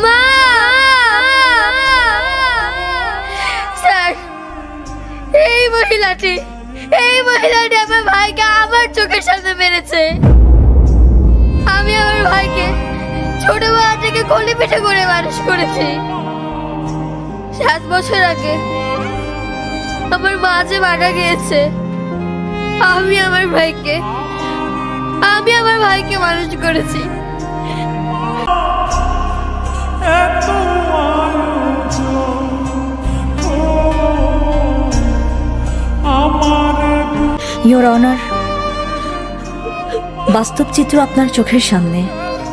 মা! স্যার, এই মহিলাটি আমার ভাইকে আমার চোখের সামনে মেরেছে। আমি আমার ভাইকে ছোটবেলা থেকে কোলে পিঠে করে মানুষ করেছি। 7 বছর আগে আমার মা যে মারা গিয়েছে, আমি আমার ভাইকে মানুষ করেছি। ইয়োর অনার, বাস্তব চিত্র আপনার চোখের সামনে,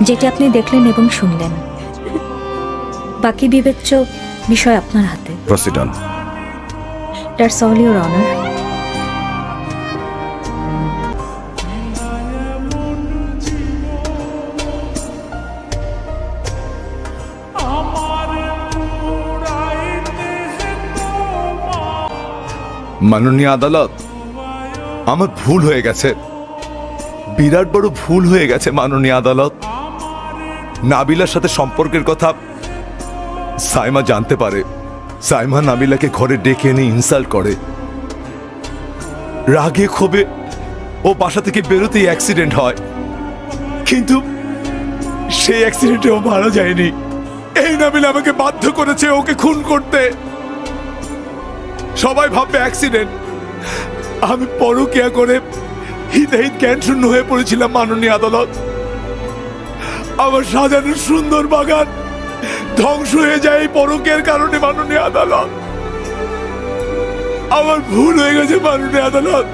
যেটি আপনি দেখলেন এবং শুনলেন। বাকি বিবেচ্য বিষয় আপনার হাতে। Proceed on. That's all your honour. মাননীয় আদালত, আমার ভুল হয়ে গেছে, বিরাট বড় ভুল হয়ে গেছে মাননীয় আদালত। নাবিলার সাথে সম্পর্কের কথা সাইমা জানতে পারে। সাইমা নাবিলাকে ঘরে ডেকে এনে ইনসাল্ট করে। রাগে ক্ষোভে ও বাসা থেকে বেরোতেই অ্যাক্সিডেন্ট হয়, কিন্তু সেই অ্যাক্সিডেন্টে ও মারা যায়নি। এই নাবিলা আমাকে বাধ্য করেছে ওকে খুন করতে। সবাই ভাববে অ্যাক্সিডেন্ট। আমি পরকীয়া করে হিতাহিত জ্ঞান শূন্য হয়ে পড়েছিলাম মাননীয় আদালত। আমার সাজানো সুন্দর বাগান ধ্বংস হয়ে যায় এই পরকীয়ার কারণে মাননীয় আদালত। আমার ভুল হয়ে গেছে মাননীয় আদালত,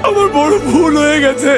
আমার বড় ভুল হয়ে গেছে।